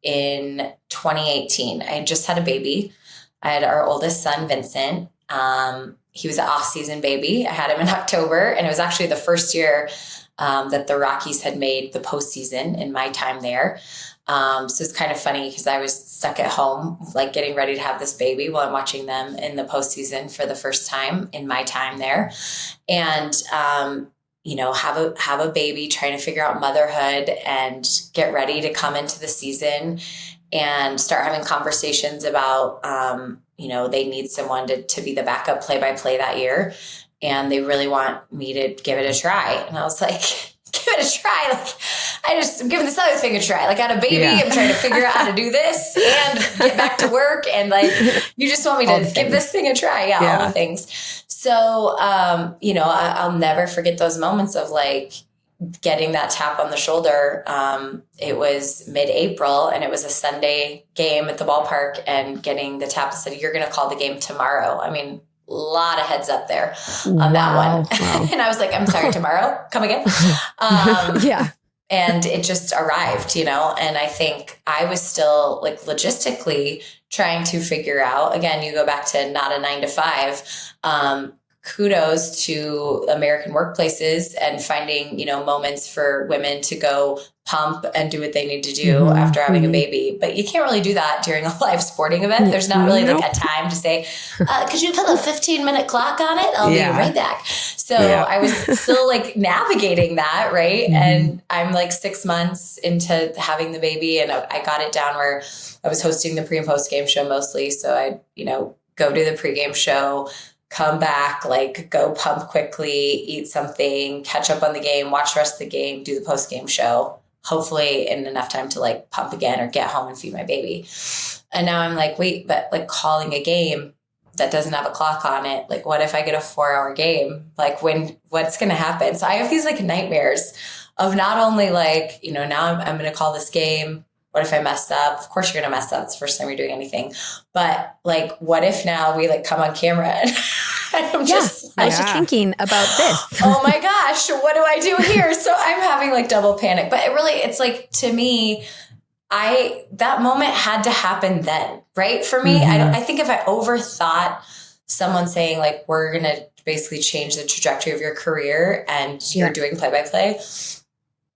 in 2018. I had just had a baby. I had our oldest son, Vincent. He was an off-season baby. I had him in October, and it was actually the first year that the Rockies had made the postseason in my time there. So it's kind of funny because I was stuck at home, like getting ready to have this baby while I'm watching them in the postseason for the first time in my time there. And, have a baby, trying to figure out motherhood and get ready to come into the season and start having conversations about, they need someone to be the backup play-by-play that year. And they really want me to give it a try. And I was like, give it a try. Like, I'm giving this other thing a try. Like, I had a baby. Yeah. I'm trying to figure out how to do this and get back to work. And like, you just want me to give this thing a try. Yeah. All the things. So, I'll never forget those moments of like getting that tap on the shoulder. It was mid-April and it was a Sunday game at the ballpark, and getting the tap that said, you're going to call the game tomorrow. I mean, a lot of heads up there on that one. Wow. And I was like, I'm sorry, tomorrow? Come again? Yeah. And it just arrived, and I think I was still like logistically trying to figure out, again, you go back to not a 9 to 5, kudos to American workplaces and finding, moments for women to go pump and do what they need to do after having a baby. But you can't really do that during a live sporting event. There's not really like a time to say, could you put a 15-minute clock on it? I'll be right back. So I was still like navigating that. Right. And I'm like 6 months into having the baby, and I got it down where I was hosting the pre and post game show mostly. So I, go do the pregame show, come back, like go pump quickly, eat something, catch up on the game, watch the rest of the game, do the post game show, hopefully in enough time to like pump again or get home and feed my baby. And now I'm like, wait, but like calling a game that doesn't have a clock on it, like what if I get a 4-hour game? Like what's going to happen? So I have these like nightmares of not only like, now I'm going to call this game. What if I messed up? Of course you're going to mess up. It's the first time you're doing anything. But like, what if now we like come on camera and I'm just I was just thinking about this. Oh my gosh, what do I do here? So I'm having like double panic. But it's like, to me, that moment had to happen then, right? For me, I think if I overthought someone saying like, we're going to basically change the trajectory of your career and you're doing play-by-play,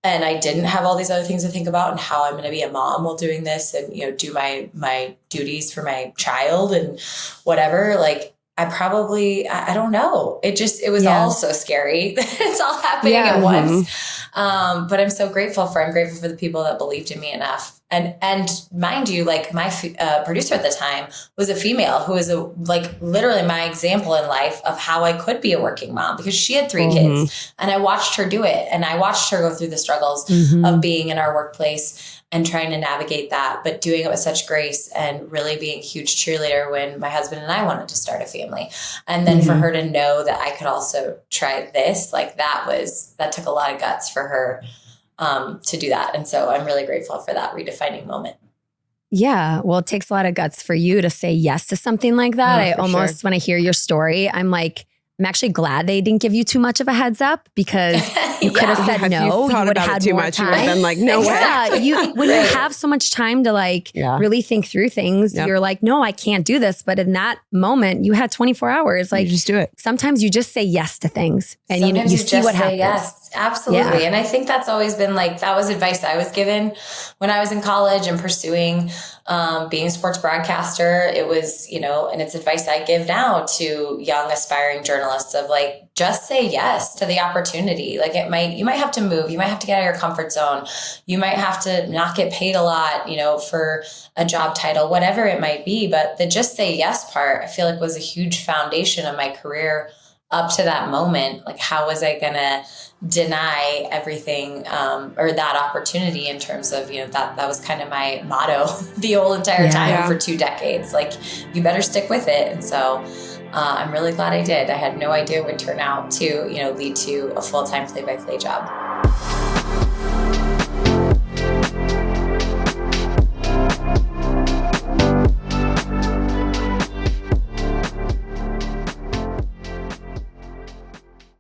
and I didn't have all these other things to think about and how I'm going to be a mom while doing this and, do my duties for my child and whatever, like, I don't know. It was all so scary. It's all happening at once. But I'm grateful for the people that believed in me enough. And mind you, like my producer at the time was a female who was literally my example in life of how I could be a working mom, because she had 3 kids and I watched her do it. And I watched her go through the struggles of being in our workplace and trying to navigate that, but doing it with such grace and really being a huge cheerleader when my husband and I wanted to start a family. And then for her to know that I could also try this, like that took a lot of guts for her to do that. And so I'm really grateful for that redefining moment. Yeah. Well, it takes a lot of guts for you to say yes to something like that. When I hear your story, I'm actually glad they didn't give you too much of a heads up, because you could have said no. You would have had too much. You would have been like, no way. Yeah, when you have so much time to really think through things, you're like, no, I can't do this. But in that moment, you had 24 hours. Like, you just do it. Sometimes you just say yes to things, and sometimes you see what happens. Yes, absolutely. Yeah. And I think that's always been that was advice I was given when I was in college and pursuing being a sports broadcaster. It was, and it's advice I give now to young aspiring journalists of just say yes to the opportunity. Like you might have to move, you might have to get out of your comfort zone. You might have to not get paid a lot, for a job title, whatever it might be. But the just say yes part, I feel like was a huge foundation of my career up to that moment. Like, how was I going to deny everything or that opportunity in terms of, that was kind of my motto the whole entire time for 2 decades. Like, you better stick with it. And so I'm really glad I did. I had no idea it would turn out to, lead to a full-time play-by-play job.